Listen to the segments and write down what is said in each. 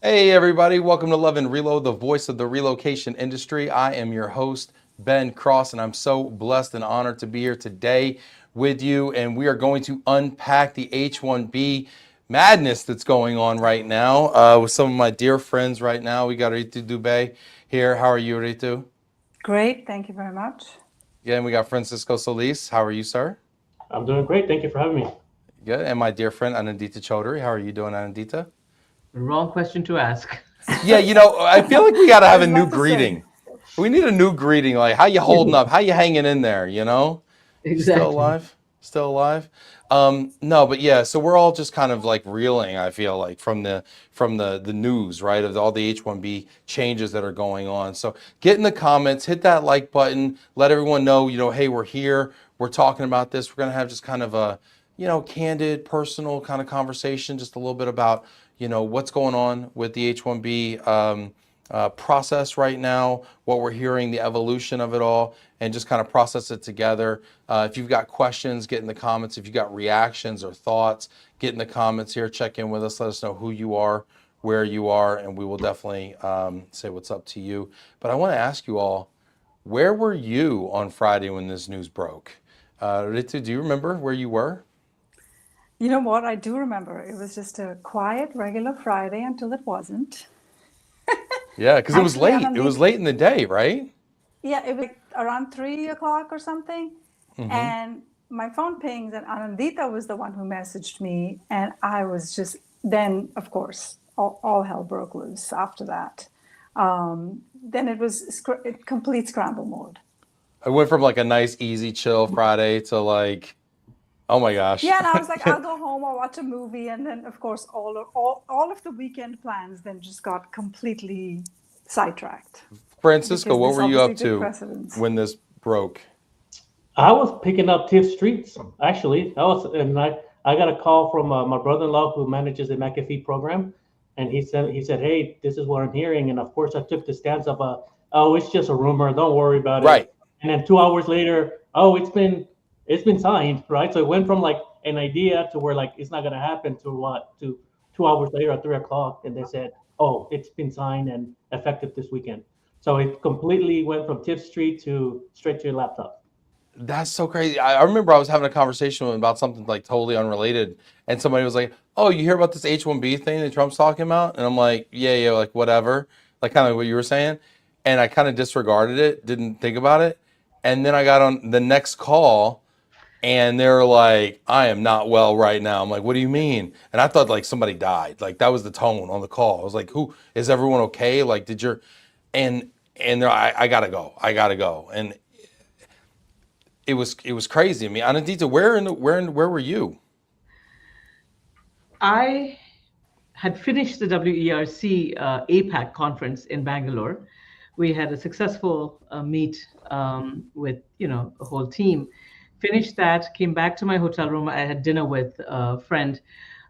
Hey everybody, welcome to Love and Reload, the voice of the relocation industry. I am your host, Ben Cross, and I'm so blessed and honored to be here today with you. And we are going to unpack the H-1B madness that's going on right now with some of my dear friends right now. We got Ritu Dubey here. How are you, Ritu? Great, thank you very much. Yeah, and we got Francisco Solis. How are you, sir? I'm doing great. Thank you for having me. Good. And my dear friend, Anindita Chowdhury. How are you doing, Anindita? Wrong question to ask. Yeah, I feel like we got to have a There's a new lot to say. greeting. We need a new greeting, like how you holding up, how you hanging in there, You still Exactly. alive? Still alive? No, but yeah, so we're all just kind of like reeling, I feel like, from the news, right? Of all the H-1B changes that are going on. So get in the comments, hit that like button, let everyone know, hey, we're here, we're talking about this. We're gonna have just kind of a, candid, personal kind of conversation, just a little bit about, what's going on with the H-1B process right now, what we're hearing, the evolution of it all, and just kind of process it together. If you've got questions, get in the comments. If you've got reactions or thoughts, get in the comments here. Check in with us. Let us know who you are, where you are, and we will definitely say what's up to you. But I want to ask you all, where were you on Friday when this news broke? Ritu, do you remember where you were? You know what? I do remember. It was just a quiet, regular Friday until it wasn't. Yeah, because it was Actually, late. It was Anandit, late in the day, right? yeah, it was like around 3 o'clock or something. And my phone pings, and Anandita was the one who messaged me. And I was just, then, of course, all hell broke loose after that. Then it was complete scramble mode. I went from like a nice, easy, chill Friday to like, oh my gosh. Yeah, and I was like, I'll go home, I'll watch a movie, and then of course all of the weekend plans then just got completely sidetracked Francisco, because what this were you obviously up took to precedence. when this broke? I was picking up Tiff Streets actually. I got a call from my brother-in-law who manages the McAfee program, and he said, "Hey, this is what I'm hearing." And of course, I took the stance of, "Oh, it's just a rumor. Don't worry about it." Right. And then 2 hours later, "Oh, it's been signed, right?" So it went from like an idea to where like it's not gonna happen to what to 2 hours later at 3 o'clock, and they said, "Oh, it's been signed and effective this weekend." So it completely went from Tiff Street to straight to your laptop. That's so crazy. I remember I was having a conversation with him about something like totally unrelated, and somebody was like, "Oh, you hear about this H-1B thing that Trump's talking about?" And I'm like, "Yeah, yeah, like whatever," like kind of what you were saying, and I kind of disregarded it, didn't think about it, and then I got on the next call, and they're like, "I am not well right now." I'm like, "What do you mean?" And I thought like somebody died. Like that was the tone on the call. I was like, "Who is everyone okay? Like, did your?" And they're, I gotta go. I gotta go. And it was crazy. I mean, Anandita, where were you? I had finished the WERC APAC conference in Bangalore. We had a successful meet with a whole team. Finished that, came back to my hotel room. I had dinner with a friend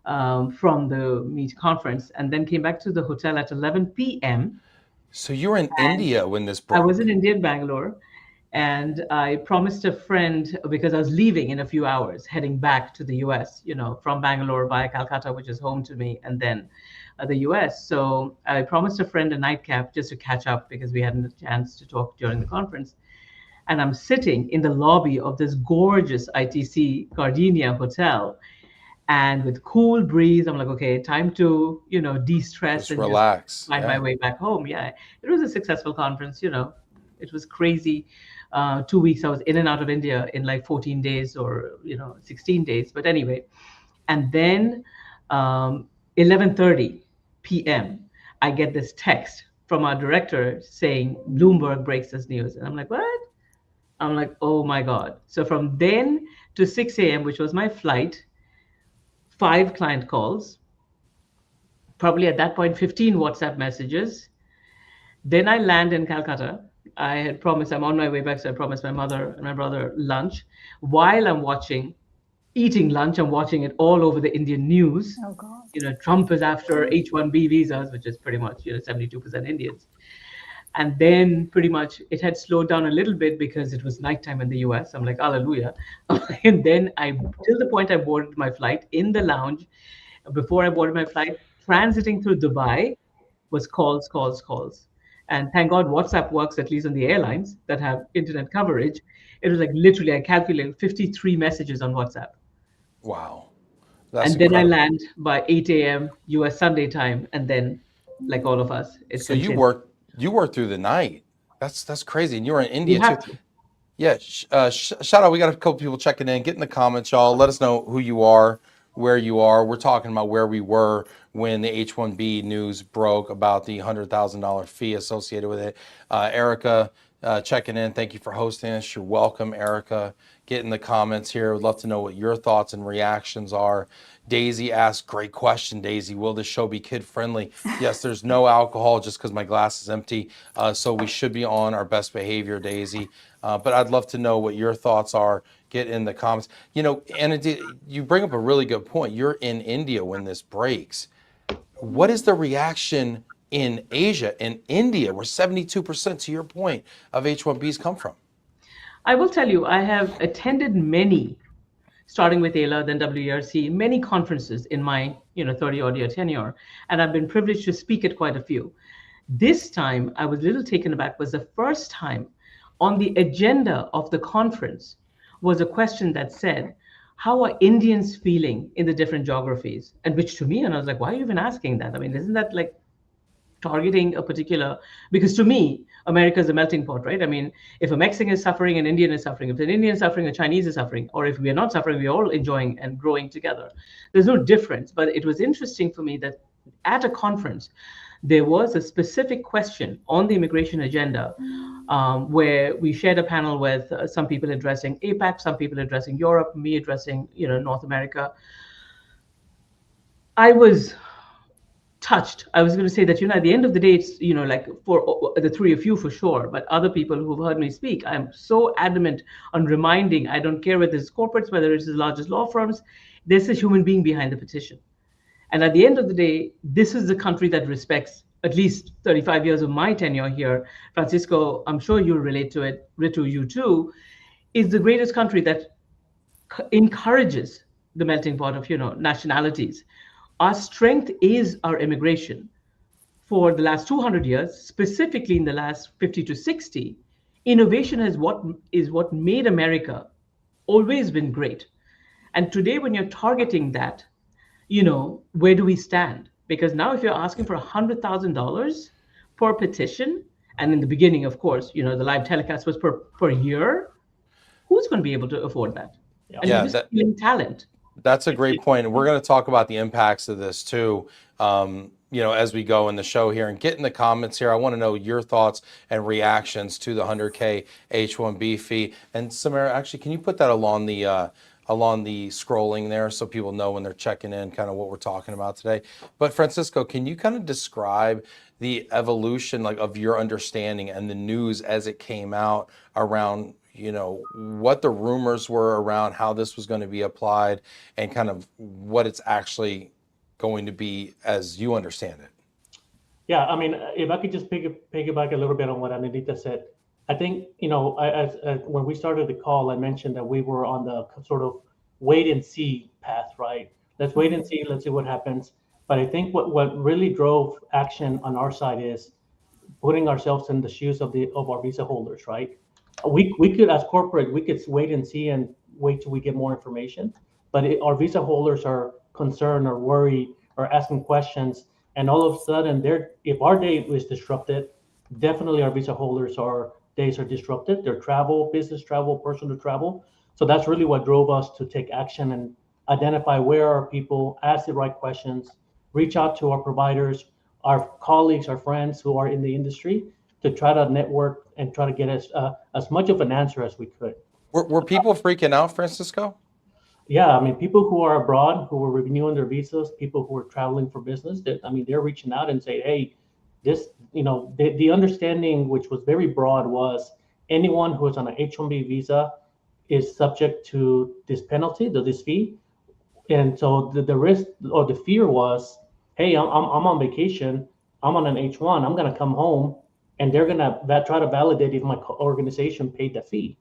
from the meet conference, and then came back to the hotel at 11 p.m. So you were in And India when this I was in broke. India, in Bangalore, and I promised a friend because I was leaving in a few hours, heading back to the US, from Bangalore via Calcutta, which is home to me, and then the US. So I promised a friend a nightcap just to catch up because we hadn't a chance to talk during the conference. And I'm sitting in the lobby of this gorgeous ITC Gardenia hotel, and with cool breeze, I'm like, okay, time to de-stress Just and just relax. find my Yeah. way back home. Yeah, it was a successful conference. It was crazy. 2 weeks I was in and out of India in like 14 days or 16 days, but anyway. And then 11:30 p.m. I get this text from our director saying Bloomberg breaks this news, and I'm like, what? I'm like, oh my god. So from then to 6 a.m., which was my flight, 5 client calls, probably at that point 15 WhatsApp messages. Then I land in Calcutta. I had promised I'm on my way back, so I promised my mother and my brother lunch. While I'm eating lunch, I'm watching it all over the Indian news. Oh God. Trump is after H-1B visas, which is pretty much 72% Indians. And then pretty much it had slowed down a little bit because it was nighttime in the US. I'm like, hallelujah. And then till the point I boarded my flight in the lounge, before I boarded my flight, transiting through Dubai. was calls, calls, calls. And thank God WhatsApp works, at least on the airlines that have internet coverage. It was like literally, I calculated 53 messages on WhatsApp. Wow. That's And then I incredible. land by 8 a.m. US Sunday time. And then, like all of us, it So you continues. worked through the night. That's crazy. And you were in You India too. have to. Yeah, shout out. We got a couple people checking in. Get in the comments, y'all. Let us know who you are, where you are. We're talking about where we were when the H-1B news broke about the $100,000 fee associated with it. Erica checking in. Thank you for hosting us. You're welcome, Erica. Get in the comments here. Would love to know what your thoughts and reactions are. Daisy asked, great question, Daisy. Will this show be kid friendly? Yes, there's no alcohol just because my glass is empty. So we should be on our best behavior, Daisy. But I'd love to know what your thoughts are. Get in the comments. You know, and you bring up a really good point. You're in India when this breaks. What is the reaction in Asia and India, where 72%, to your point, of H-1Bs come from? I will tell you, I have attended many, starting with ALA, then WERC, many conferences in my 30-odd year tenure, and I've been privileged to speak at quite a few. This time, I was a little taken aback, was the first time on the agenda of the conference was a question that said, how are Indians feeling in the different geographies? And which to me, and I was like, why are you even asking that? I mean, isn't that like targeting a particular, because to me, America is a melting pot, right? I mean, if a Mexican is suffering, an Indian is suffering. If an Indian is suffering, a Chinese is suffering. Or if we are not suffering, we're all enjoying and growing together. There's no difference. But it was interesting for me that at a conference, there was a specific question on the immigration agenda where we shared a panel with some people addressing APAC, some people addressing Europe, me addressing, North America. I was touched. I was going to say that, at the end of the day, it's, like for the three of you for sure, but other people who've heard me speak, I'm so adamant on reminding, I don't care whether it's corporates, whether it's the largest law firms, there's a human being behind the petition. And at the end of the day, this is the country that respects at least 35 years of my tenure here. Francisco, I'm sure you'll relate to it. Ritu, you too, is the greatest country that encourages the melting pot of, nationalities. Our strength is our immigration. For the last 200 years, specifically in the last 50 to 60, innovation is what made America always been great. And today, when you're targeting that, where do we stand? Because now if you're asking for $100,000 per petition, and in the beginning, of course, the live telecast was per year, who's going to be able to afford that? And you're just stealing talent. That's a great point. And we're going to talk about the impacts of this too, as we go in the show here. And get in the comments here. I want to know your thoughts and reactions to the 100K H-1B fee. And Samara, actually, can you put that along the scrolling there so people know when they're checking in kind of what we're talking about today? But Francisco, can you kind of describe the evolution of your understanding and the news as it came out around what the rumors were around how this was going to be applied and kind of what it's actually going to be as you understand it? Yeah, I mean, if I could just piggyback a little bit on what Anindita said, I think, when we started the call, I mentioned that we were on the sort of wait and see path, right? Let's wait and see, let's see what happens. But I think what really drove action on our side is putting ourselves in the shoes of our visa holders, right? We could, as corporate, we could wait and see and wait till we get more information. But our visa holders are concerned or worried or asking questions. And all of a sudden, if our day is disrupted, definitely our visa holders days are disrupted. Their travel, business travel, personal travel. So that's really what drove us to take action and identify where our people, ask the right questions, reach out to our providers, our colleagues, our friends who are in the industry, to try to network and try to get as much of an answer as we could. Were people freaking out, Francisco? Yeah, I mean, people who are abroad, who are renewing their visas, people who are traveling for business, they're reaching out and saying, hey, this, the understanding, which was very broad, was anyone who is on an H-1B visa is subject to this penalty, this fee. And so the risk or the fear was, hey, I'm on vacation, I'm on an H-1, I'm going to come home, and they're going to try to validate if my organization paid the fee.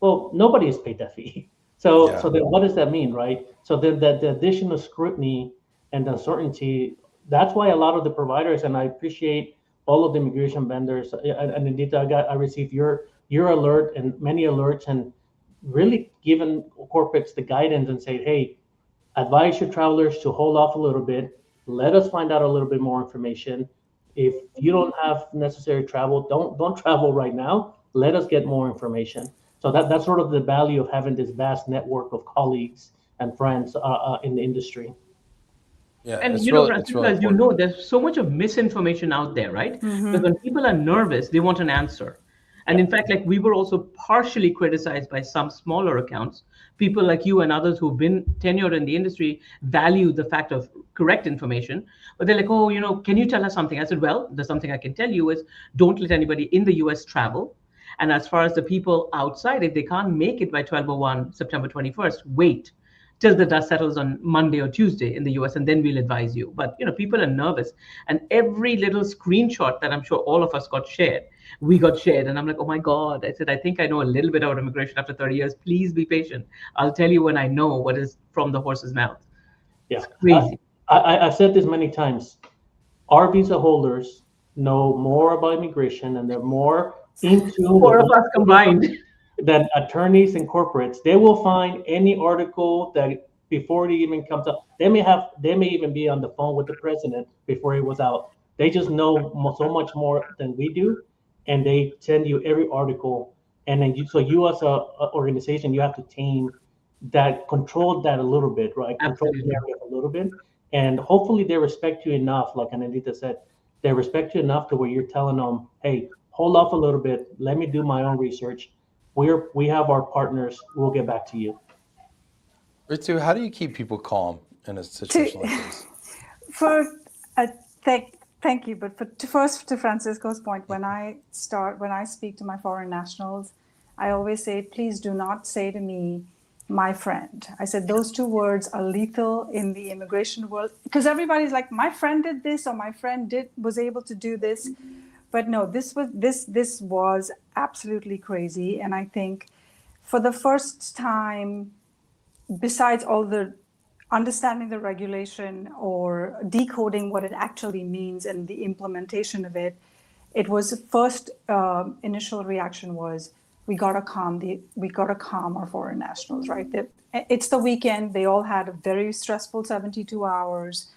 Well, nobody has paid that fee. So then what does that mean, right? So then the additional scrutiny and the uncertainty that's why a lot of the providers, and I appreciate all of the immigration vendors. And Anindita, I received your alert and many alerts, and really given corporates the guidance and say, hey, advise your travelers to hold off a little bit. Let us find out a little bit more information. If you don't have necessary travel, don't travel right now. Let us get more information. So that's sort of the value of having this vast network of colleagues and friends in the industry. Yeah, And it's really Francisco, as you important. know, there's so much of misinformation out there, right? Because when people are nervous, they want an answer. And in fact, like we were also partially criticized by some smaller accounts. People like you and others who've been tenured in the industry value the fact of correct information. But they're like, oh, can you tell us something? I said, well, there's something I can tell you is don't let anybody in the US travel. And as far as the people outside, if they can't make it by 12/01, September 21st, wait till the dust settles on Monday or Tuesday in the US, and then we'll advise you. But people are nervous, and every little screenshot that I'm sure all of us got shared, we got shared, and I'm like, oh my God! I said, I think I know a little bit about immigration after 30 years. Please be patient. I'll tell you when I know what is from the horse's mouth. Yeah, It's crazy. I've said this many times. Our visa holders know more about immigration, and they're more in tune Four with of us combined. than attorneys and corporates. They will find any article that before it even comes up. They may even be on the phone with the president before it was out. They just know so much more than we do, and they send you every article. And then you as a organization, you have to tame that, control that a little bit, right? Control the Absolutely. narrative a little bit, and hopefully they respect you enough, like Anindita said, they respect you enough to where you're telling them, hey, hold off a little bit, let me do my own research. We have our partners. We'll get back to you. Ritu, how do you keep people calm in a situation like this? For thank you, but first to Francisco's point, when I speak to my foreign nationals, I always say, please do not say to me, my friend. I said those two words are lethal in the immigration world, because everybody's like, my friend did this, or my friend was able to do this. But no, this was absolutely crazy. And I think for the first time, besides all the understanding the regulation or decoding what it actually means and the implementation of it, it was first initial reaction was we gotta calm our foreign nationals, right? It's the weekend. They all had a very stressful 72 hours.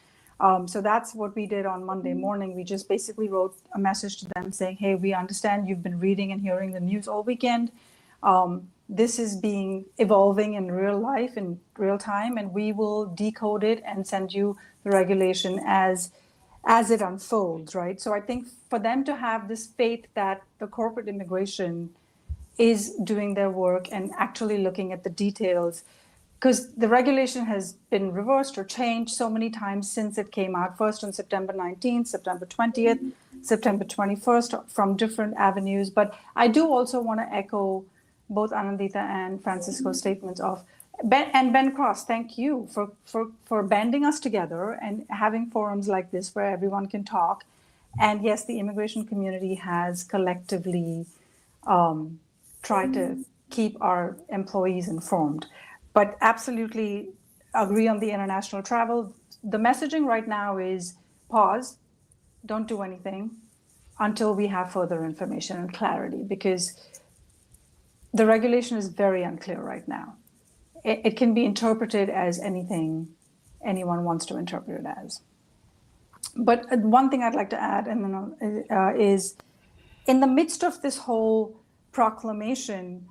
So that's what we did on Monday morning. We just basically wrote a message to them saying, hey, we understand you've been reading and hearing the news all weekend. This is evolving in real life, in real time, and we will decode it and send you the regulation as it unfolds, right? So I think for them to have this faith that the corporate immigration is doing their work and actually looking at the details, because the regulation has been reversed or changed so many times since it came out, first on September 19th, September 20th, September 21st, from different avenues. But I do also want to echo both Anindita and Francisco's statements of Ben Cross. Thank you for banding us together and having forums like this where everyone can talk. And yes, the immigration community has collectively tried to keep our employees informed. But absolutely agree on the international travel. The messaging right now is pause, don't do anything until we have further information and clarity, because the regulation is very unclear right now. It can be interpreted as anything anyone wants to interpret it as. But one thing I'd like to add is in the midst of this whole proclamation,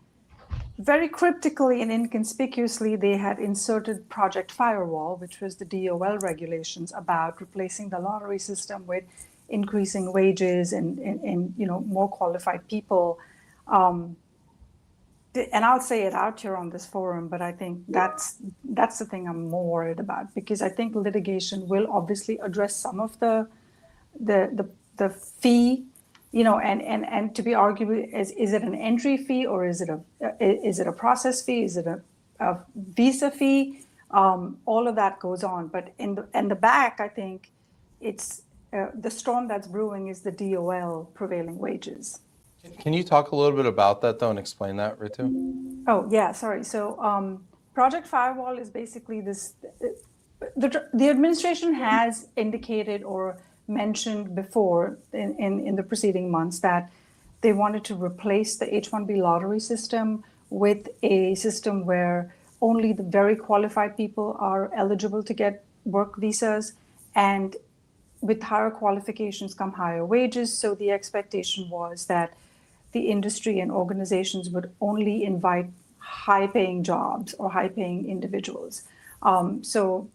very cryptically and inconspicuously, they had inserted Project Firewall, which was the DOL regulations about replacing the lottery system with increasing wages and more qualified people. And I'll say it out here on this forum, but I think that's the thing I'm more worried about, because I think litigation will obviously address some of the fee, and to be argued, is it an entry fee, or is it a process fee? Is it a visa fee? All of that goes on, but in the back, I think it's the storm that's brewing is the DOL prevailing wages. Can you talk a little bit about that, though, and explain that, Ritu? Oh, yeah, sorry. So Project Firewall is basically this. the administration has indicated or mentioned before in the preceding months that they wanted to replace the H-1B lottery system with a system where only the very qualified people are eligible to get work visas, and with higher qualifications come higher wages. So the expectation was that the industry and organizations would only invite high-paying jobs or high-paying individuals. So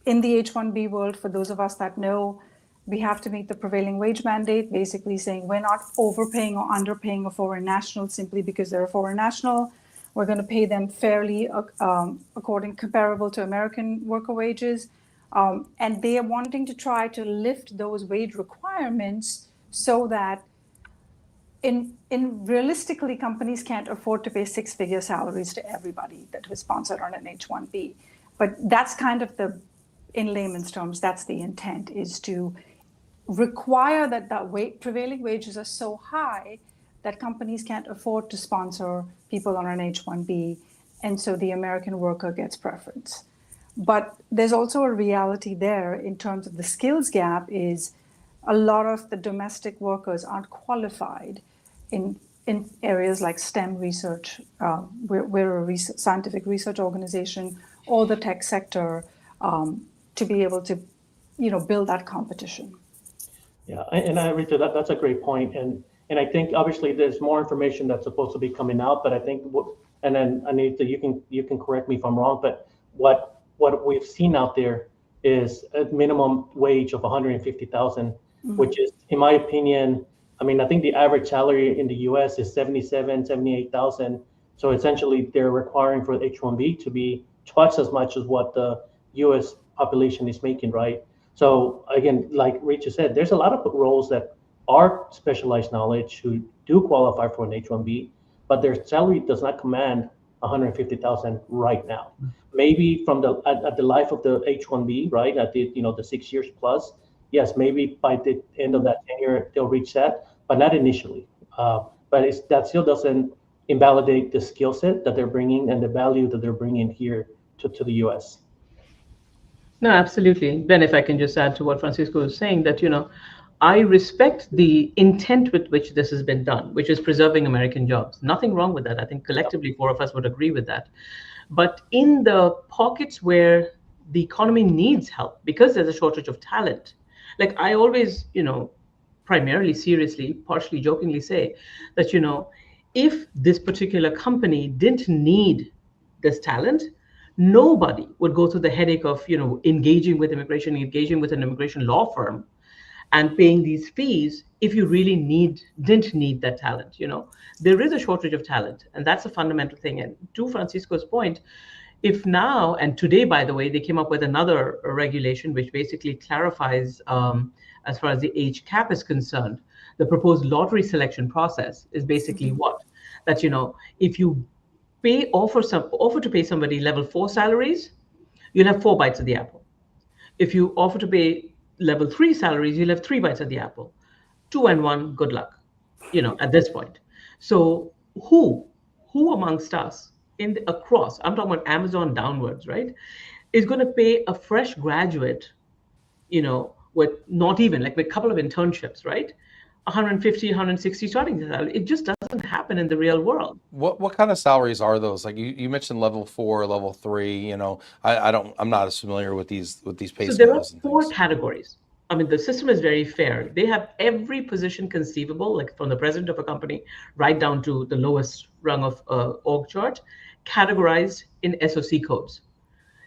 in the H-1B world, for those of us that know, we have to meet the prevailing wage mandate, basically saying we're not overpaying or underpaying a foreign national simply because they're a foreign national. We're going to pay them fairly, comparable to American worker wages. And they are wanting to try to lift those wage requirements so that in realistically, companies can't afford to pay six-figure salaries to everybody that was sponsored on an H-1B. But that's kind of in layman's terms, that's the intent, is to require that prevailing wages are so high that companies can't afford to sponsor people on an H-1B, and so the American worker gets preference. But there's also a reality there in terms of the skills gap is a lot of the domestic workers aren't qualified in areas like STEM research. We're a scientific research organization, or the tech sector, to be able to, build that competition. Yeah, and Ritu, that's a great point, and I think obviously there's more information that's supposed to be coming out, but I think and then Anita, you can correct me if I'm wrong, but what we've seen out there is a minimum wage of 150,000, which is, in my opinion, I mean, I think the average salary in the U.S. is 78,000. So essentially, they're requiring for H-1B to be twice as much as what the U.S. population is making, right? So again, like Ritu said, there's a lot of roles that are specialized knowledge who do qualify for an H-1B, but their salary does not command 150,000 right now. Maybe at the life of the H-1B, right, at the the 6 years plus, yes, maybe by the end of that tenure they'll reach that, but not initially. But that still doesn't invalidate the skill set that they're bringing and the value that they're bringing here to the U.S. No, absolutely. Ben, if I can just add to what Francisco was saying, that, I respect the intent with which this has been done, which is preserving American jobs. Nothing wrong with that. I think collectively, four of us would agree with that. But in the pockets where the economy needs help, because there's a shortage of talent, like I always, primarily seriously, partially jokingly say that, if this particular company didn't need this talent, nobody would go through the headache of, engaging with immigration, engaging with an immigration law firm and paying these fees if you really didn't need that talent. There is a shortage of talent, and that's a fundamental thing. And to Francisco's point, if now, and today, by the way, they came up with another regulation which basically clarifies, as far as the age cap is concerned, the proposed lottery selection process is basically what? That, if you offer to pay somebody level 4 salaries, you'll have 4 bites of the apple. If you offer to pay level 3 salaries, you'll have 3 bites of the apple. 2 and 1, good luck, at this point. So who amongst us across, I'm talking about Amazon downwards, right, is going to pay a fresh graduate, with not even like with a couple of internships, right, 150, 160 starting salary? It just doesn't happen in the real world. What kind of salaries are those? Like you mentioned level 4, level 3, I'm not as familiar with these pay So there are scales and 4 things. categories. I mean, the system is very fair. They have every position conceivable, like from the president of a company right down to the lowest rung of org chart, categorized in SOC codes.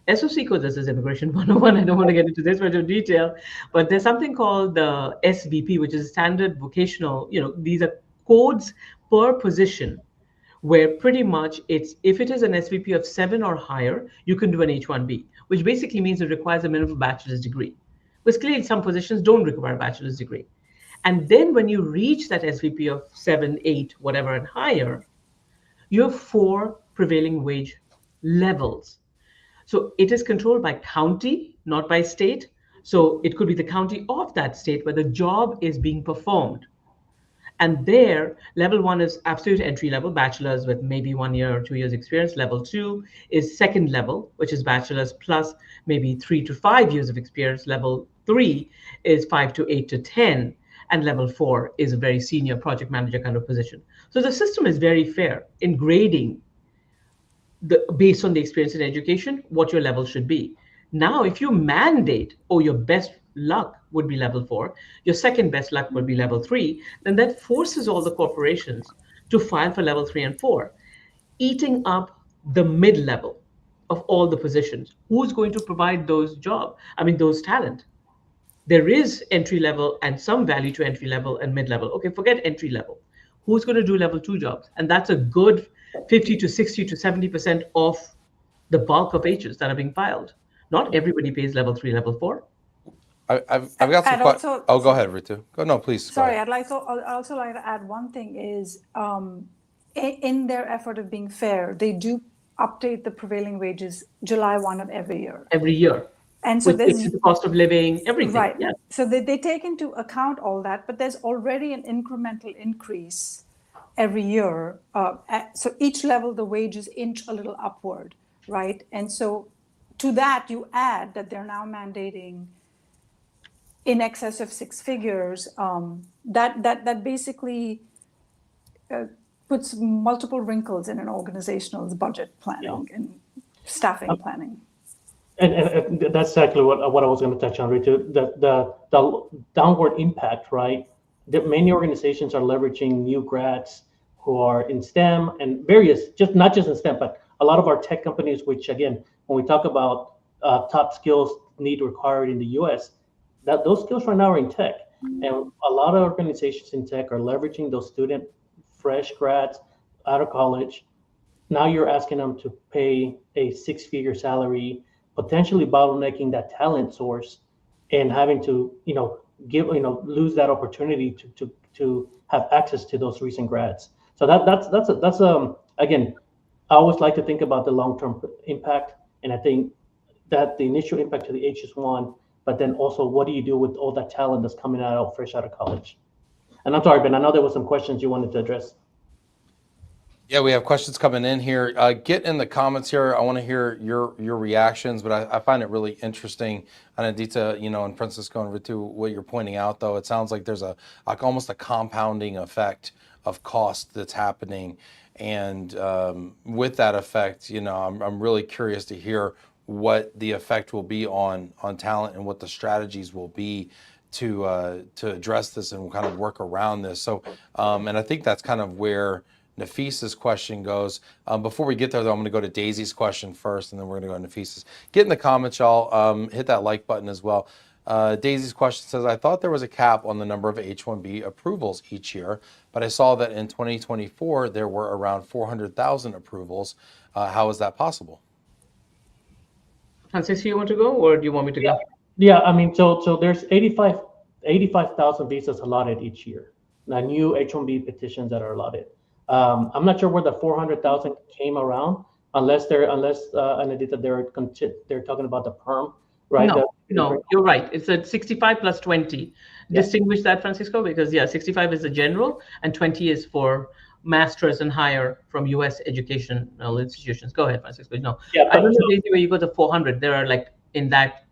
SOC code, this is Immigration 101. I don't want to get into this much of detail, but there's something called the SVP, which is standard vocational. These are codes per position, where pretty much if it is an SVP of 7 or higher, you can do an H-1B, which basically means it requires a minimum bachelor's degree. But clearly, some positions don't require a bachelor's degree. And then when you reach that SVP of 7, 8, whatever, and higher, you have 4 prevailing wage levels. So it is controlled by county, not by state. So it could be the county of that state where the job is being performed. And there, level 1 is absolute entry level, bachelor's with maybe 1 year or 2 years experience. Level 2 is second level, which is bachelor's plus maybe 3 to 5 years of experience. Level 3 is 5 to 8 to 10. And level 4 is a very senior project manager kind of position. So the system is very fair in grading based on the experience in education, what your level should be. Now, if you mandate, oh, your best luck would be level 4, your second best luck would be level 3, then that forces all the corporations to file for level 3 and 4, eating up the mid-level of all the positions. Who's going to provide those jobs? I mean, those talent. There is entry level and some value to entry level and mid-level. Okay, forget entry level. Who's going to do level 2 jobs? And that's a good 50 to 60 to 70% of the bulk of H's that are being filed. Not everybody pays level 3, level 4. I've got some questions. Oh, go ahead, Ritu. No, please. Sorry, I'd also like to add one thing is in their effort of being fair, they do update the prevailing wages July 1 of every year. Every year. And so there's the cost of living, everything. Right. Yeah. So they take into account all that, but there's already an incremental increase every year. So each level, the wages inch a little upward, right? And so to that, you add that they're now mandating in excess of 6 figures. That basically puts multiple wrinkles in an organization's budget planning and staffing planning. And that's exactly what I was going to touch on, Ritu. The downward impact, right? That many organizations are leveraging new grads who are in STEM and various, not just in STEM, but a lot of our tech companies, which again, when we talk about top skills need required in the US, that those skills right now are in tech. And a lot of organizations in tech are leveraging those fresh grads out of college. Now you're asking them to pay a 6-figure salary, potentially bottlenecking that talent source and having to, lose that opportunity to have access to those recent grads. So that's again, I always like to think about the long-term impact. And I think that the initial impact to the H is one, but then also what do you do with all that talent that's coming fresh out of college? And I'm sorry, Ben, I know there was some questions you wanted to address. Yeah, we have questions coming in here. Get in the comments here. I want to hear your reactions, but I find it really interesting, Anindita, and Francisco and Ritu, what you're pointing out, though. It sounds like there's almost a compounding effect of cost that's happening. And with that effect, I'm really curious to hear what the effect will be on talent and what the strategies will be to address this and kind of work around this. So, and I think that's kind of where Nafisa's question goes. Before we get there, though, I'm going to go to Daisy's question first, and then we're going to go to Nafisa's. Get in the comments, y'all. Hit that like button as well. Daisy's question says, I thought there was a cap on the number of H-1B approvals each year, but I saw that in 2024, there were around 400,000 approvals. How is that possible? Francisco, you want to go, or do you want me to go? Yeah, I mean, so there's 85,000 visas allotted each year. Now, new H-1B petitions that are allotted. I'm not sure where the 400,000 came around, unless Anindita, they're talking about the perm, right? No, you're right. It's a 65 plus 20. Yeah. Distinguish that, Francisco, because 65 is the general and 20 is for masters and higher from U.S. educational institutions. Go ahead, Francisco. No, yeah, I don't know where you go to 400. There are in that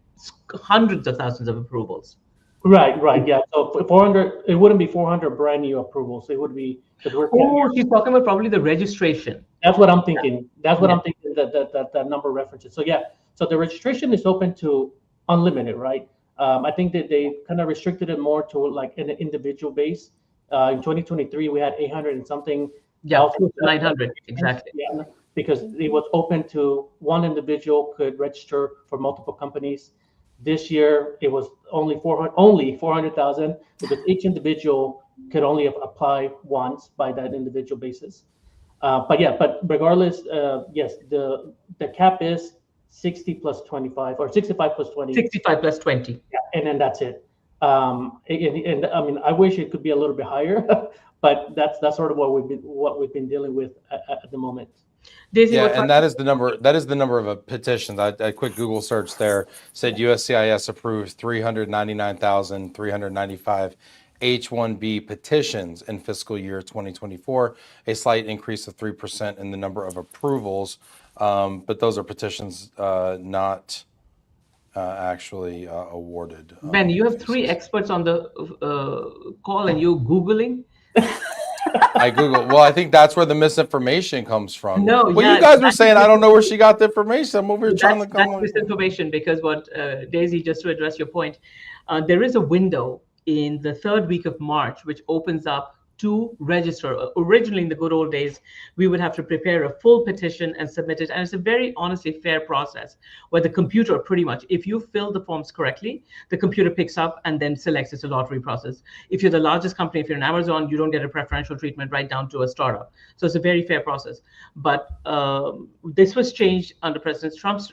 hundreds of thousands of approvals. Right. Yeah. So 400, it wouldn't be 400 brand new approvals. It would be. Oh, she's talking about probably the registration. That's what I'm thinking. That's what I'm thinking that number references. So so the registration is open to unlimited, right? I think that they kind of restricted it more to an individual base. In 2023, we had 800 and something. Yeah, 900 exactly. Yeah, because it was open to one individual could register for multiple companies. This year, it was only 400,000 because each individual could only apply once by that individual basis. But regardless, yes, the cap is 60 plus 25 or 65 plus 20. 65 plus 20. Yeah, and then that's it. And I mean, I wish it could be a little bit higher, but that's sort of what we've been dealing with at the moment. Daisy, and that is the number. That is the number of petitions. A quick Google search there said USCIS approved 399,395 H-1B petitions in fiscal year 2024, a slight increase of 3% in the number of approvals. But those are petitions not actually awarded. Ben, you have three experts on the call and you're Googling? I Google. Well, I think that's where the misinformation comes from. No, well, yeah, you guys were that's saying I don't know where she got the information. I'm over here trying to come That's misinformation, because what, Daisy, just to address your point, there is a window in the third week of March which opens up to register. Originally, in the good old days, we would have to prepare a full petition and submit it. And it's a very honestly fair process where the computer pretty much, if you fill the forms correctly, the computer picks up and then selects. It's a lottery process. If you're the largest company, if you're in Amazon, you don't get a preferential treatment right down to a startup. So it's a very fair process. But this was changed under President Trump's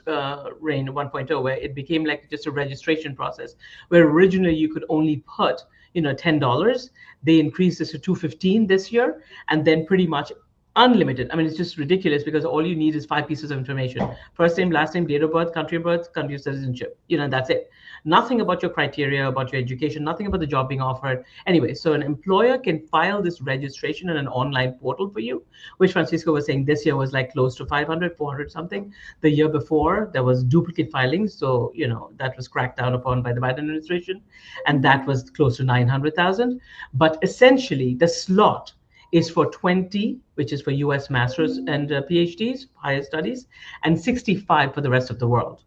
reign 1.0, where it became like just a registration process, where originally you could only put $10. They increased this to $2.15 this year, and then pretty much unlimited. I mean, it's just ridiculous because all you need is 5 pieces of information: first name, last name, date of birth, country of citizenship. That's it. Nothing about your criteria, about your education, nothing about the job being offered. Anyway, so an employer can file this registration in an online portal for you, which Francisco was saying this year was like close to 500, 400 something. The year before, there was duplicate filings. So, that was cracked down upon by the Biden administration. And that was close to 900,000. But essentially, the slot is for 20, which is for US masters and PhDs, higher studies, and 65 for the rest of the world.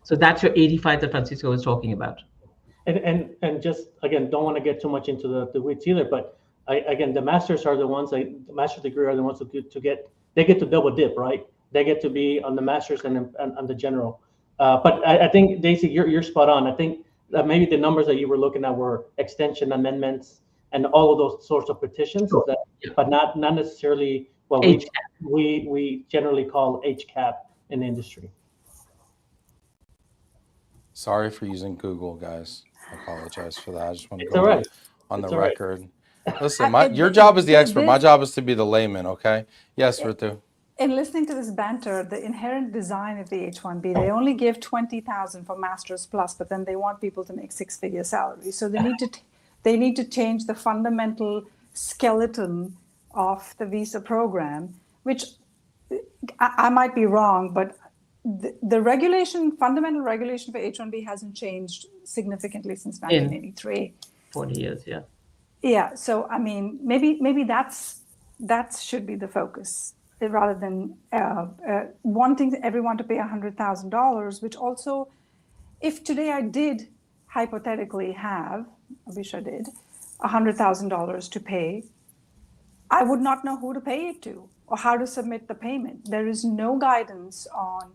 So that's your 85 that Francisco was talking about. And just, again, don't want to get too much into the weeds either, but again, the masters are the ones, the master's degree are the ones they get to double dip, right? They get to be on the masters and on the general. But I think, Daisy, you're spot on. I think that maybe the numbers that you were looking at were extension amendments and all of those sorts of petitions, Sure. But not necessarily what we generally call HCAP in the industry. Sorry for using Google, guys. I apologize for that. I just want to It's go all right. on the It's all right. record. Listen, your job is the expert. My job is to be the layman, okay? Yes, Ritu. In listening to this banter, the inherent design of the H-1B, they only give 20,000 for Masters Plus, but then they want people to make 6-figure salaries. So they need to change the fundamental skeleton of the visa program, which I might be wrong, but the fundamental regulation for H-1B hasn't changed significantly since 1983. 40 years, yeah. Yeah, so I mean, maybe that should be the focus rather than wanting everyone to pay $100,000, which also, if today I did hypothetically have, I wish I did, $100,000 to pay, I would not know who to pay it to or how to submit the payment. There is no guidance on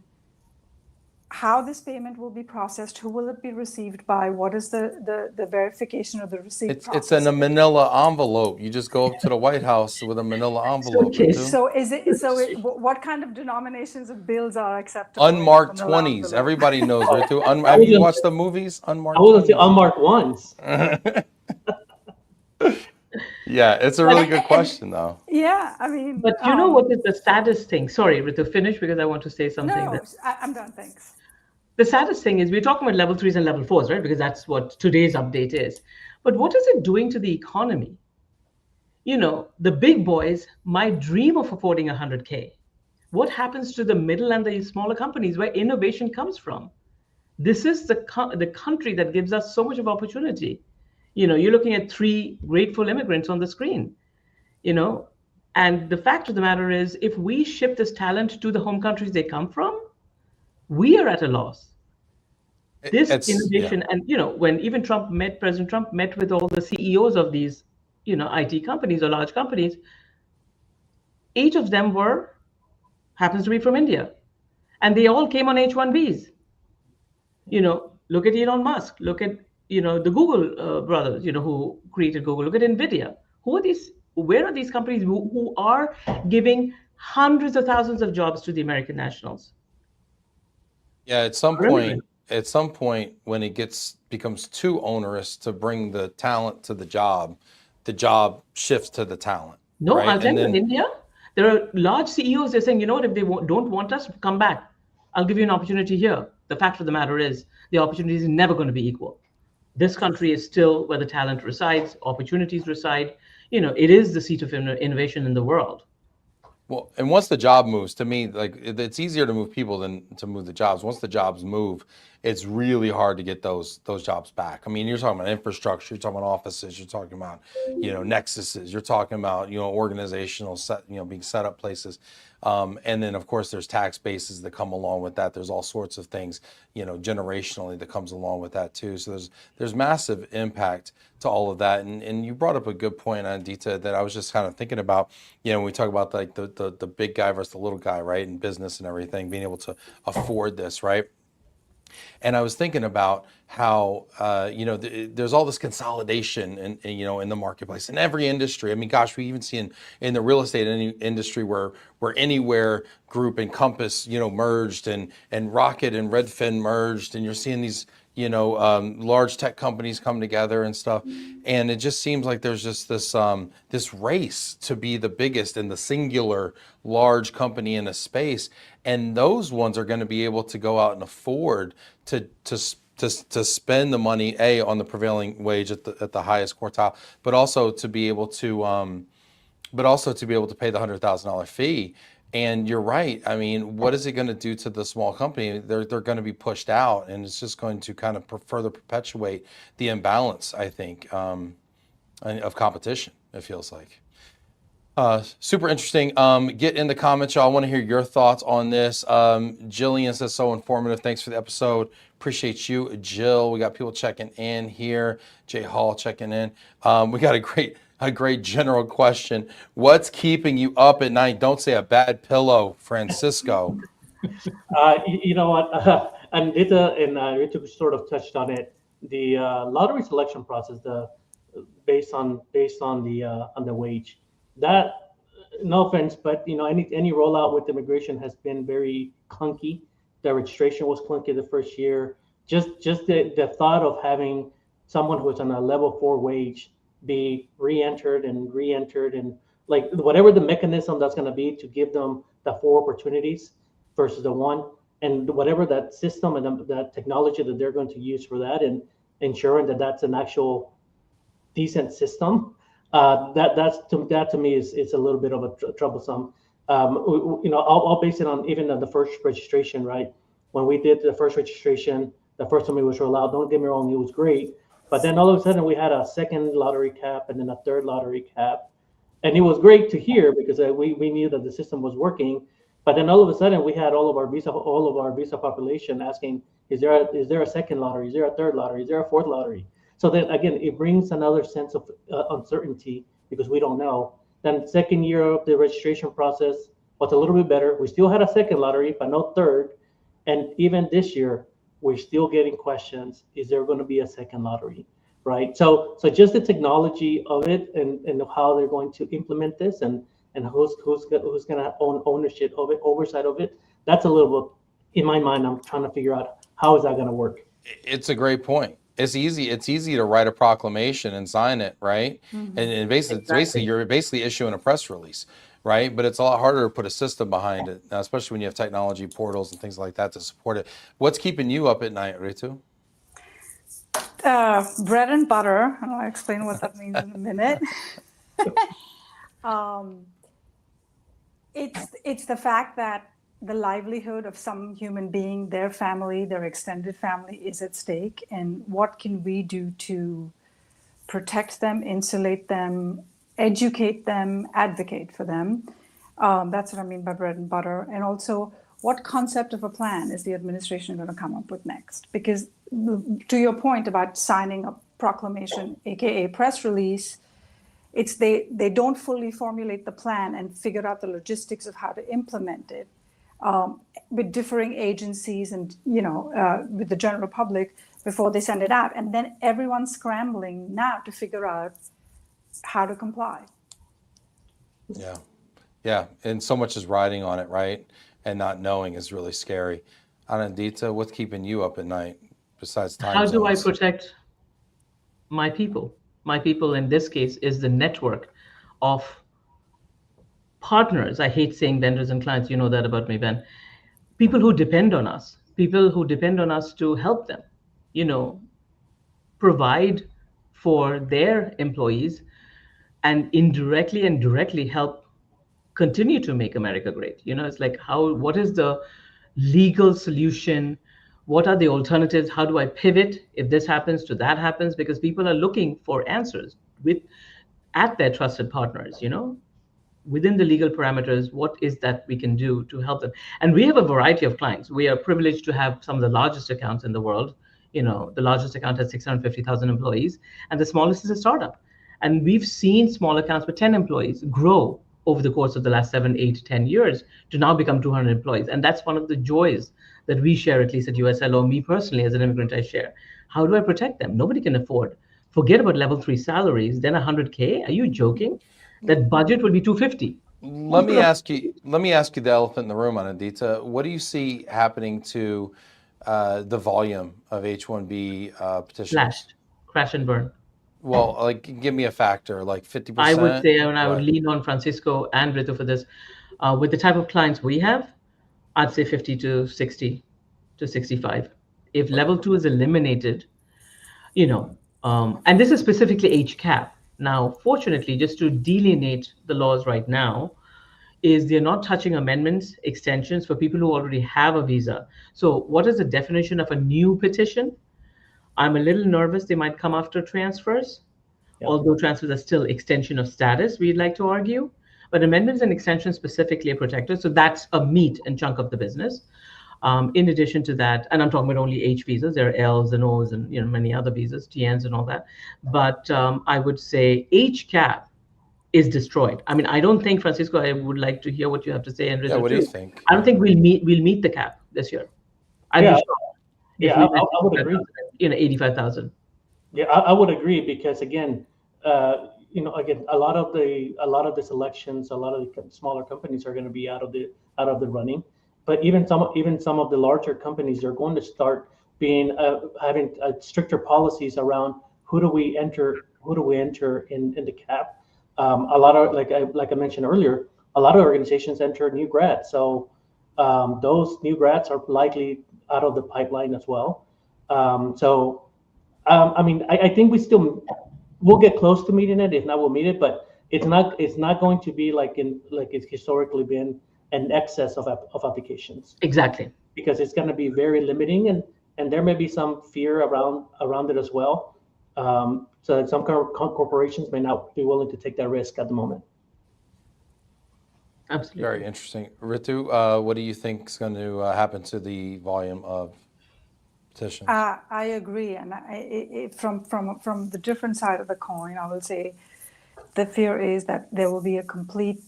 how this payment will be processed, who will it be received by, what is the verification of the receipt process. It's in a manila envelope. You just go up to the White House with a manila envelope. Okay. So what kind of denominations of bills are acceptable? Unmarked 20s. Everybody knows, Ritu. Have you watched the movies? Unmarked. I wouldn't say unmarked ones. Yeah, it's a really good question, though. Yeah, I mean. But you know what is the saddest thing? Sorry, Ritu, finish because I want to say something. No, I'm done, thanks. The saddest thing is we're talking about level 3s and level 4s, right? Because that's what today's update is. But what is it doing to the economy? The big boys might dream of affording 100K. What happens to the middle and the smaller companies where innovation comes from? This is the country that gives us so much of opportunity. You're looking at 3 grateful immigrants on the screen, and the fact of the matter is, if we ship this talent to the home countries they come from, we are at a loss. This innovation, and when even President Trump met with all the CEOs of these, IT companies or large companies, 8 of them happens to be from India, and they all came on H-1Bs. Look at Elon Musk. Look at the Google brothers, who created Google. Look at NVIDIA. Who are these? Where are these companies who are giving hundreds of thousands of jobs to the American nationals? Yeah, at some point, when it becomes too onerous to bring the talent to the job shifts to the talent. No, right? I'll tell you, in India, there are large CEOs. They're saying, if they don't want us, come back. I'll give you an opportunity here. The fact of the matter is, the opportunity is never going to be equal. This country is still where the talent resides, opportunities reside. It is the seat of innovation in the world. Well, and once the job moves, to me, like it's easier to move people than to move the jobs. Once the jobs move, it's really hard to get those jobs back. I mean, you're talking about infrastructure, you're talking about offices, you're talking about, nexuses, you're talking about, organizational set, being set up places. And then of course there's tax bases that come along with that. There's all sorts of things, generationally that comes along with that too. So there's massive impact to all of that. And you brought up a good point, Anindita, that I was just kind of thinking about, when we talk about like the big guy versus the little guy, right? In business and everything, being able to afford this, right? And I was thinking about how there's all this consolidation in the marketplace in every industry. I mean, gosh, we even see in the real estate industry where Anywhere Group and Compass merged and Rocket and Redfin merged, and you're seeing these large tech companies come together and stuff. And it just seems like there's just this race to be the biggest and the singular large company in a space. And those ones are going to be able to go out and afford to spend the money, on the prevailing wage at the highest quartile, but also to be able to pay the $100,000 fee. And you're right. I mean, what is it going to do to the small company? They're going to be pushed out, and it's just going to kind of further perpetuate the imbalance, I think, of competition, it feels like. Super interesting. Get in the comments, y'all. I want to hear your thoughts on this. Jillian says, so informative. Thanks for the episode. Appreciate you, Jill. We got people checking in here. Jay Hall checking in. We got a great general question. What's keeping you up at night? Don't say a bad pillow, Francisco. You know what? Anindita and Ritu sort of touched on it. The lottery selection process, based on the wage. That, no offense, but any rollout with immigration has been very clunky. The registration was clunky the first year. Just the thought of having someone who's on a level 4 wage be re-entered and like whatever the mechanism that's going to be to give them the 4 opportunities versus the 1, and whatever that system and that technology that they're going to use for that, and ensuring that that's an actual decent system. That to me is a little bit of a troublesome. I'll base it on even the first registration, right? When we did the first registration, the first time it was rolled out, don't get me wrong, it was great. But then all of a sudden we had a second lottery cap and then a third lottery cap. And it was great to hear because we knew that the system was working. But then all of a sudden we had all of our visa population asking, is there a second lottery? Is there a third lottery? Is there a fourth lottery? So then again, it brings another sense of uncertainty because we don't know. Then second year of the registration process was a little bit better. We still had a second lottery, but no third. And even this year, we're still getting questions. Is there going to be a second lottery, right? So just the technology of it and how they're going to implement this and who's going to own ownership of it, oversight of it. That's a little bit, in my mind, I'm trying to figure out how is that going to work. It's a great point. It's easy to write a proclamation and sign it, right? Mm-hmm. And basically you're issuing a press release, right? But it's a lot harder to put a system behind it, especially when you have technology portals and things like that to support it. What's keeping you up at night, Ritu? Bread and butter, and I'll explain what that means in a minute. It's the fact that the livelihood of some human being, their family, their extended family is at stake. And what can we do to protect them, insulate them, educate them, advocate for them? That's what I mean by bread and butter. And also, what concept of a plan is the administration going to come up with next? Because to your point about signing a proclamation, AKA press release, it's they don't fully formulate the plan and figure out the logistics of how to implement it. With differing agencies and, with the general public before they send it out. And then everyone's scrambling now to figure out how to comply. Yeah. And so much is riding on it, right? And not knowing is really scary. Anindita, what's keeping you up at night besides time zones? How do I protect my people? My people in this case is the network of partners. I hate saying vendors and clients. You know that about me, Ben. People who depend on us to help them, provide for their employees and indirectly and directly help continue to make America great. It's like what is the legal solution? What are the alternatives? How do I pivot if this happens to that happens? Because people are looking for answers at their trusted partners, within the legal parameters, what is that we can do to help them? And we have a variety of clients. We are privileged to have some of the largest accounts in the world. The largest account has 650,000 employees, and the smallest is a startup. And we've seen small accounts with 10 employees grow over the course of the last 7, 8, 10 years to now become 200 employees. And that's one of the joys that we share, at least at USLO, me personally as an immigrant, I share. How do I protect them? Nobody can afford. Forget about level 3 salaries, then 100K. Are you joking? That budget would be 250. Let me ask you the elephant in the room, Anindita. What do you see happening to the volume of H-1B petitions? Slashed, crash and burn. Well, like, give me a factor, like 50%? I would say, and I would What? lean on Francisco and Ritu for this. With the type of clients we have, I'd say 50 to 60 to 65. If level 2 is eliminated, and this is specifically HCAP. Now, fortunately, just to delineate the laws right now, is they're not touching amendments, extensions for people who already have a visa. So what is the definition of a new petition? I'm a little nervous they might come after transfers, although transfers are still extension of status, we'd like to argue. But amendments and extensions specifically are protected. So that's a meat and chunk of the business. In addition to that, and I'm talking about only H visas, there are Ls and Os and many other visas, TNs and all that. But I would say HCAP is destroyed. I mean, I don't think, Francisco, I would like to hear what you have to say. And Yeah, what do you think? I don't think we'll meet the cap this year. I'd be shocked if we I would agree. 85,000. Yeah, I would agree because again, again, a lot of the selections, a lot of the smaller companies are going to be out of the running. But even some of the larger companies are going to start being having stricter policies around who do we enter in the cap. A lot of like I mentioned earlier, a lot of organizations enter new grads, so those new grads are likely out of the pipeline as well. I mean, I think we'll get close to meeting it. If not, we'll meet it, but it's not going to be like it's historically been an excess of applications. Exactly. Because it's going to be very limiting, and there may be some fear around it as well. So some corporations may not be willing to take that risk at the moment. Absolutely. Very interesting. Ritu, what do you think is going to happen to the volume of petitions? I agree, and from the different side of the coin, I will say the fear is that there will be a complete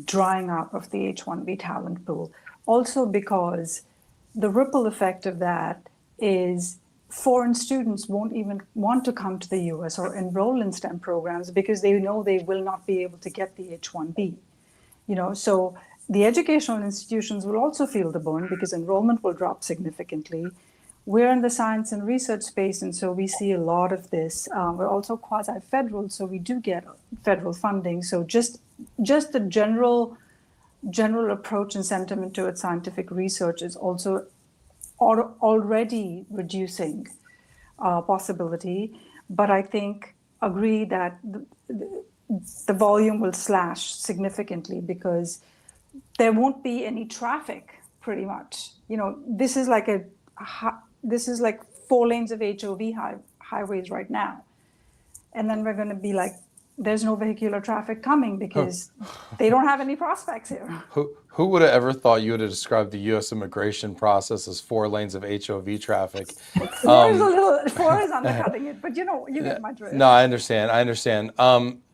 drying up of the H-1B talent pool. Also because the ripple effect of that is foreign students won't even want to come to the US or enroll in STEM programs because they know they will not be able to get the H-1B. So the educational institutions will also feel the burn because enrollment will drop significantly. We're in the science and research space, and so we see a lot of this. We're also quasi-federal, so we do get federal funding. So just the general approach and sentiment towards scientific research is also already reducing possibility. But I agree that the volume will slash significantly because there won't be any traffic, pretty much. This is like 4 lanes of HOV highways right now. And then we're going to be like, there's no vehicular traffic coming because they don't have any prospects here. Who would have ever thought you would have described the U.S. immigration process as 4 lanes of HOV traffic? 4 is undercutting it, but you get my drift. No, I understand.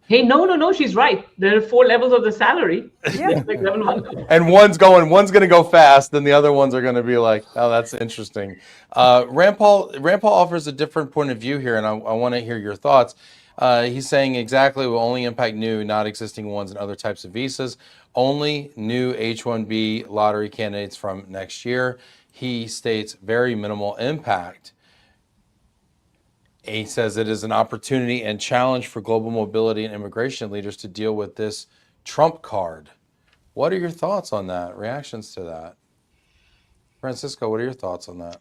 Hey, no, she's right. There are 4 levels of the salary. Yeah. Like level 1. And one's going to go fast, and the other ones are going to be like, oh, that's interesting. Rand Paul offers a different point of view here, and I want to hear your thoughts. He's saying exactly will only impact new, not existing ones and other types of visas. Only new H-1B lottery candidates from next year. He states very minimal impact. He says it is an opportunity and challenge for global mobility and immigration leaders to deal with this Trump card. What are your thoughts on that? Reactions to that? Francisco, what are your thoughts on that?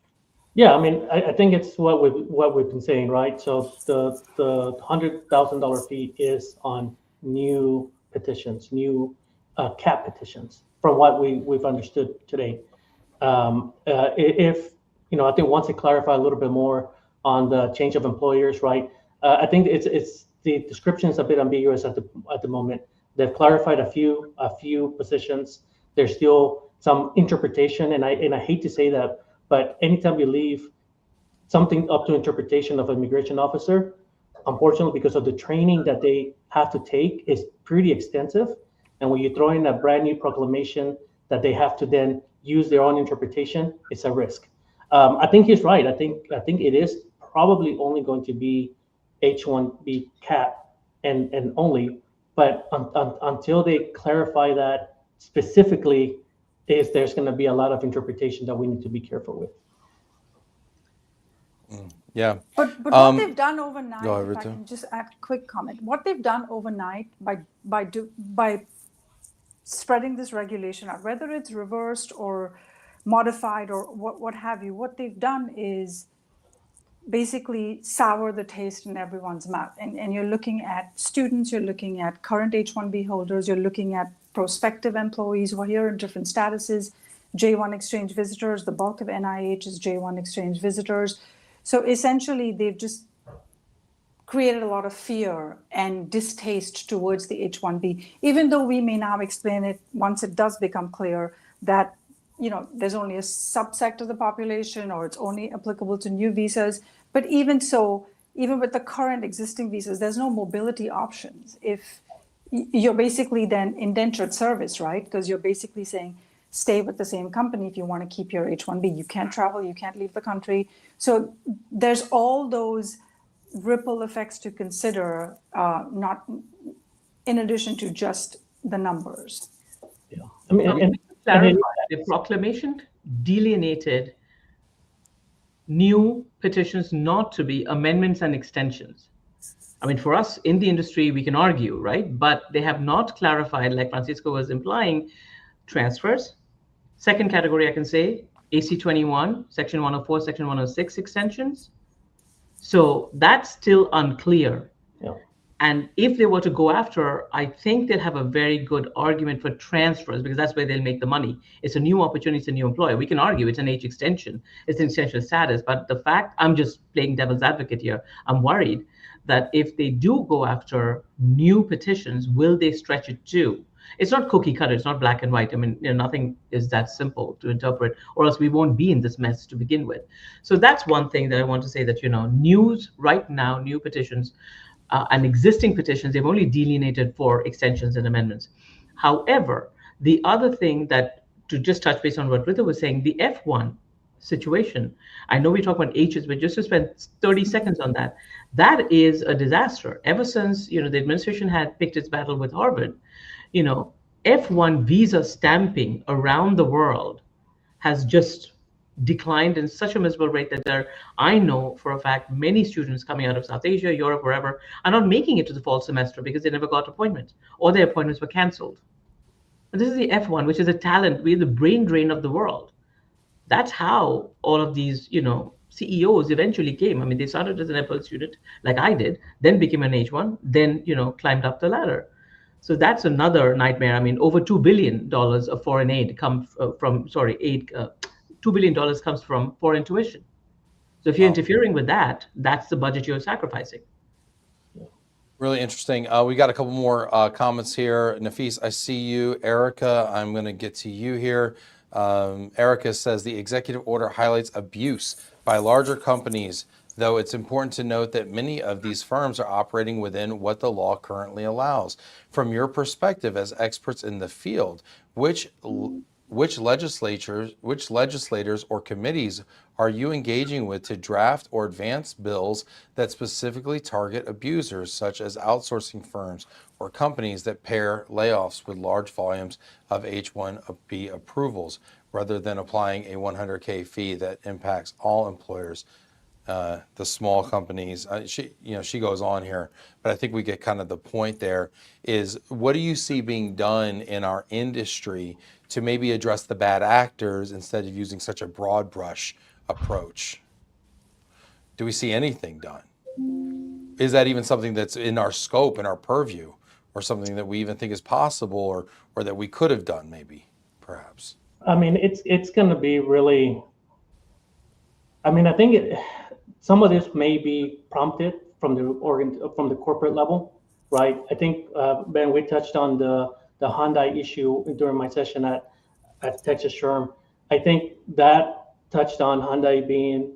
Yeah, I mean, I think it's what we've been saying, right? So the $100,000 fee is on new petitions, new cap petitions, from what we've understood today. If I think once they clarify a little bit more on the change of employers, right? I think it's the description is a bit ambiguous at the moment. They've clarified a few positions. There's still some interpretation, and I hate to say that, but anytime you leave something up to interpretation of an immigration officer, unfortunately, because of the training that they have to take is pretty extensive. And when you throw in a brand new proclamation that they have to then use their own interpretation, it's a risk. I think he's right. I think it is probably only going to be H-1B cap and only, but until they clarify that specifically, there's going to be a lot of interpretation that we need to be careful with. Yeah. But what they've done overnight, go ahead, if I Ritu. can just add a quick comment, what they've done overnight by spreading this regulation out, whether it's reversed or modified or what have you, what they've done is basically sour the taste in everyone's mouth. And you're looking at students, you're looking at current H-1B holders, you're looking at prospective employees who are here in different statuses, J-1 exchange visitors, the bulk of NIH is J-1 exchange visitors. So essentially, they've just created a lot of fear and distaste towards the H-1B, even though we may now explain it once it does become clear that there's only a subsect of the population or it's only applicable to new visas. But even so, even with the current existing visas, there's no mobility options. If you're basically then indentured service, right? Because you're basically saying, stay with the same company if you want to keep your H-1B. You can't travel, you can't leave the country. So there's all those ripple effects to consider, not in addition to just the numbers. Yeah, I mean, clarify, the proclamation delineated new petitions not to be amendments and extensions. I mean, for us in the industry, we can argue, right? But they have not clarified, like Francisco was implying, transfers. Second category, I can say, AC-21, Section 104, Section 106 extensions. So that's still unclear. Yeah. And if they were to go after, I think they'll have a very good argument for transfers because that's where they'll make the money. It's a new opportunity, it's a new employer. We can argue it's an age extension, it's an extension of status. But the fact, I'm just playing devil's advocate here, I'm worried that if they do go after new petitions, will they stretch it too? It's not cookie cutter, it's not black and white. I mean, nothing is that simple to interpret, or else we won't be in this mess to begin with. So that's one thing that I want to say that, news right now, new petitions, and existing petitions, they've only delineated for extensions and amendments. However, the other thing that, to just touch base on what Ritu was saying, the F1 situation, I know we talk about H's, but just to spend 30 seconds on that, that is a disaster. Ever since, the administration had picked its battle with Harvard, F1 visa stamping around the world has just declined in such a miserable rate that I know for a fact, many students coming out of South Asia, Europe, wherever, are not making it to the fall semester because they never got appointments or their appointments were canceled. And this is the F1, which is a talent. We're the brain drain of the world. That's how all of these, CEOs eventually came. I mean, they started as an FL student, like I did, then became an H1, then, climbed up the ladder. So that's another nightmare. I mean, over $2 billion of foreign aid comes from, $2 billion comes from foreign tuition. So if you're interfering with that, that's the budget you're sacrificing. Really interesting. We got a couple more comments here. Nafis, I see you. Erica, I'm going to get to you here. Erica says the executive order highlights abuse by larger companies, though it's important to note that many of these firms are operating within what the law currently allows. From your perspective as experts in the field, which legislators or committees are you engaging with to draft or advance bills that specifically target abusers, such as outsourcing firms or companies that pair layoffs with large volumes of H-1B approvals, rather than applying a $100K fee that impacts all employers? The small companies, she goes on here, but I think we get kind of the point there is, what do you see being done in our industry to maybe address the bad actors instead of using such a broad brush approach? Do we see anything done? Is that even something that's in our scope, in our purview, or something that we even think is possible, or that we could have done maybe, perhaps? I mean, it's going to be really. I mean, I think some of this may be prompted from from the corporate level, right? I think Ben, we touched on the Hyundai issue during my session at Texas Sherm. I think that touched on Hyundai being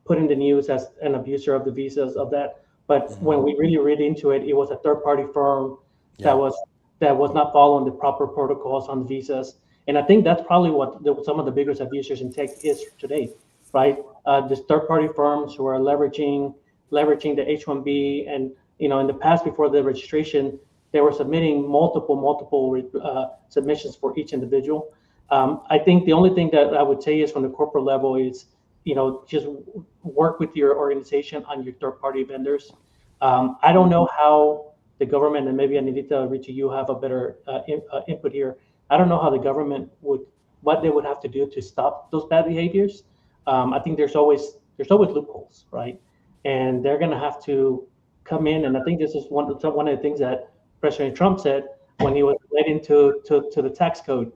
put in the news as an abuser of the visas of that. But when we really read into it, it was a third-party firm that Yeah. was not following the proper protocols on visas. And I think that's probably what some of the biggest abusers in tech is today, right? These third-party firms who are leveraging the H-1B, and in the past before the registration, they were submitting multiple submissions for each individual. I think the only thing that I would say is from the corporate level is just work with your organization on your third-party vendors. I don't know how the government, and maybe Anindita, Ritu, you have a better input here. I don't know how the government what they would have to do to stop those bad behaviors. I think there's always loopholes, right? And they're going to have to come in. And I think this is one of the things that President Trump said when he was relating to the tax code.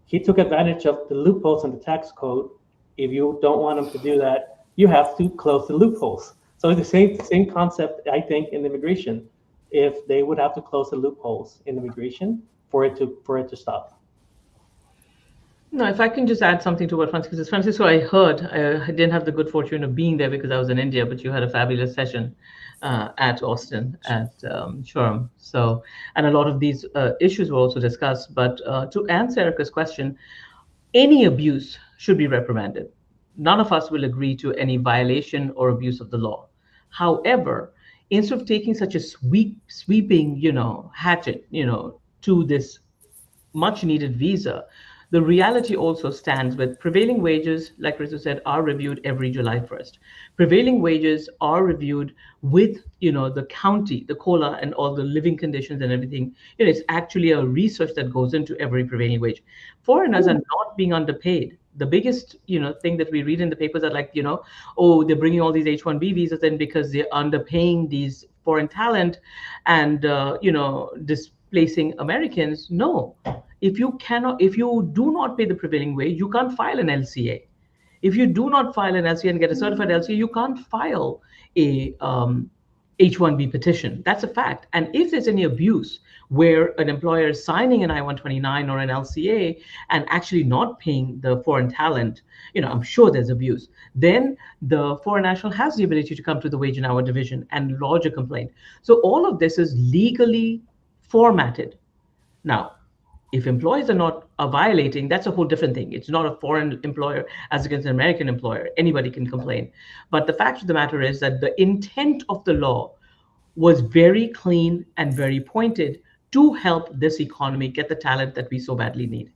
He took advantage of the loopholes in the tax code. If you don't want them to do that, you have to close the loopholes. So it's the same concept, I think, in immigration. If they would have to close the loopholes in immigration for it to stop. No, if I can just add something to what Francisco says. Francisco, I heard, I didn't have the good fortune of being there because I was in India, but you had a fabulous session at Austin, at Sherm. So, and a lot of these issues were also discussed. But to answer Erica's question, any abuse should be reprimanded. None of us will agree to any violation or abuse of the law. However, instead of taking such a sweeping, hatchet, to this much needed visa, the reality also stands with prevailing wages, like Ritu said, are reviewed every July 1st. Prevailing wages are reviewed with, the county, the COLA, and all the living conditions and everything. It's actually a research that goes into every prevailing wage. Foreigners are not being underpaid. The biggest, thing that we read in the papers are like, oh, they're bringing all these H-1B visas in because they're underpaying these foreign talent and, displacing Americans. No. If you do not pay the prevailing wage, you can't file an LCA. If you do not file an LCA and get a certified LCA, you can't file a H-1B petition. That's a fact. And if there's any abuse where an employer is signing an I-129 or an LCA and actually not paying the foreign talent, I'm sure there's abuse. Then the foreign national has the ability to come to the Wage and Hour Division and lodge a complaint. So all of this is legally formatted. Now, if employees are violating, that's a whole different thing. It's not a foreign employer as against an American employer. Anybody can complain. But the fact of the matter is that the intent of the law was very clean and very pointed to help this economy get the talent that we so badly need.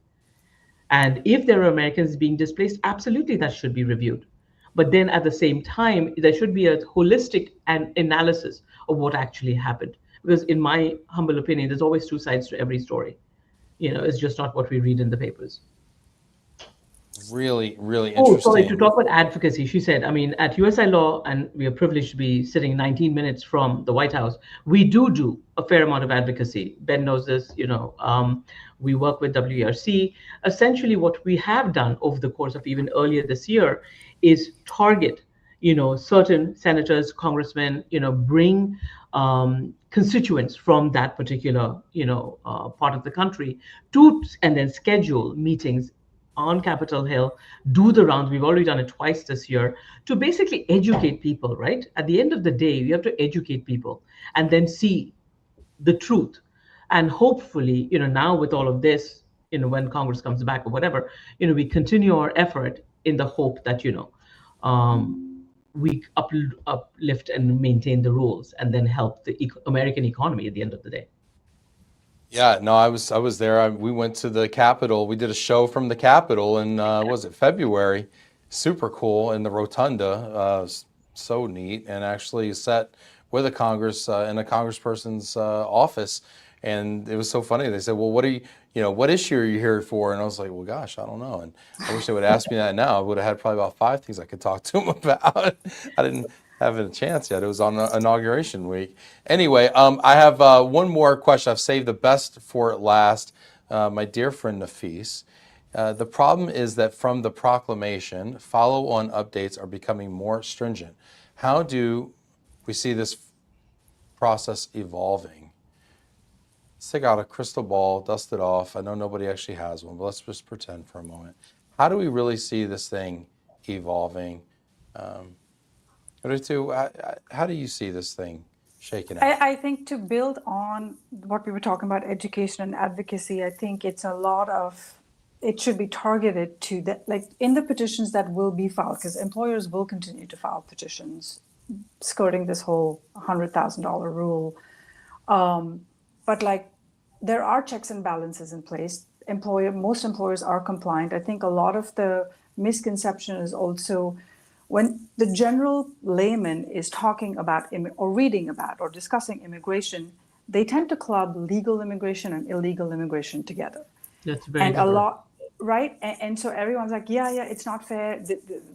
And if there are Americans being displaced, absolutely that should be reviewed. But then at the same time, there should be a holistic analysis of what actually happened. Because in my humble opinion, there's always two sides to every story. It's just not what we read in the papers. Really, really interesting. Oh, sorry, to talk about advocacy, she said, at USI Law, and we are privileged to be sitting 19 minutes from the White House, we do a fair amount of advocacy. Ben knows this, we work with WERC. Essentially, what we have done over the course of even earlier this year is target, certain senators, congressmen, bring constituents from that particular, part of the country and then schedule meetings on Capitol Hill, do the rounds. We've already done it twice this year to basically educate people, right? At the end of the day, we have to educate people and then see the truth. And hopefully, now with all of this, when Congress comes back or whatever, we continue our effort in the hope that, we uplift and maintain the rules and then help the American economy at the end of the day. Yeah, no, I was there. We went to the Capitol. We did a show from the Capitol in was it February? Super cool in the rotunda. So neat, and actually sat with a in a congressperson's office, and it was so funny. They said, "Well, what are what issue are you here for? And I was like, well, gosh, I don't know. And I wish they would ask me that now. I would have had probably about 5 things I could talk to them about. I didn't have a chance yet. It was on inauguration week. Anyway, I have one more question. I've saved the best for last. My dear friend Nafis. The problem is that from the proclamation, follow-on updates are becoming more stringent. How do we see this process evolving? Let's take out a crystal ball, dust it off. I know nobody actually has one, but let's just pretend for a moment. How do we really see this thing evolving? Ritu, how do you see this thing shaking out? I think to build on what we were talking about, education and advocacy, I think it should be targeted to that, like in the petitions that will be filed, because employers will continue to file petitions skirting this whole $100,000 rule. But like there are checks and balances in place. Most employers are compliant. I think a lot of the misconception is also when the general layman is talking about or reading about or discussing immigration, they tend to club legal immigration and illegal immigration together. That's very And a different. lot, right? And so everyone's like, yeah, it's not fair.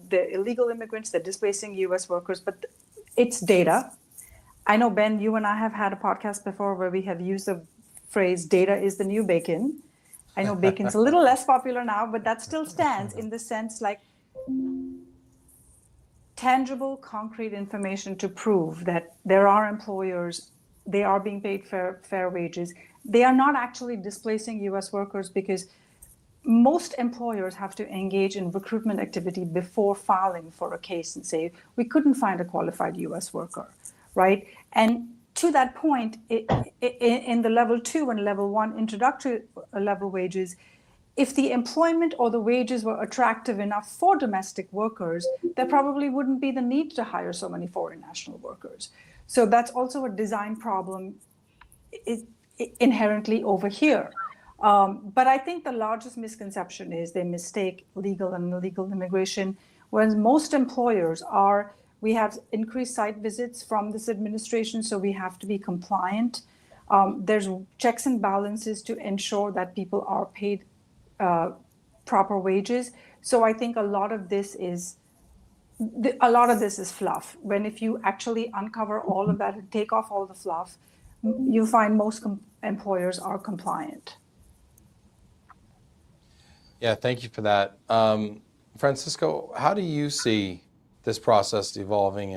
The illegal immigrants, they're displacing US workers, but it's data. I know, Ben, you and I have had a podcast before where we have used the phrase data is the new bacon. I know bacon's a little less popular now, but that still stands in the sense like tangible, concrete information to prove that there are employers, they are being paid fair wages. They are not actually displacing US workers because most employers have to engage in recruitment activity before filing for a case and say, we couldn't find a qualified US worker, right? And to that point, in the level 2 and level 1 introductory level wages, if the employment or the wages were attractive enough for domestic workers, there probably wouldn't be the need to hire so many foreign national workers. So that's also a design problem inherently over here. But I think the largest misconception is they mistake legal and illegal immigration, whereas most employers we have increased site visits from this administration, so we have to be compliant. There's checks and balances to ensure that people are paid proper wages. So I think a lot of this is fluff. When if you actually uncover all of that and take off all the fluff, you find most employers are compliant. Yeah, thank you for that. Francisco, how do you see this process evolving?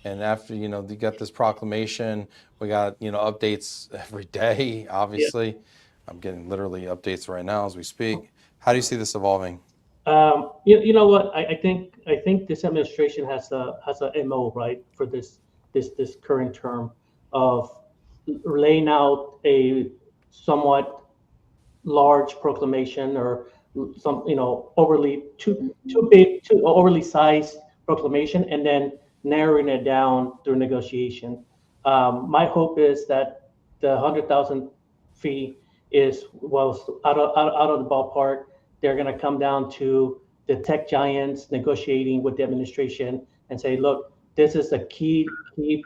And after, you got this proclamation, we got, updates every day, obviously. Yeah. I'm getting literally updates right now as we speak. How do you see this evolving? You know what? I think this administration has a MO, right, for this current term of laying out a somewhat large proclamation or some overly too big, too overly sized proclamation, and then narrowing it down through negotiation. My hope is that the 100,000 fee is out of the ballpark. They're going to come down to the tech giants negotiating with the administration and say, look, this is a key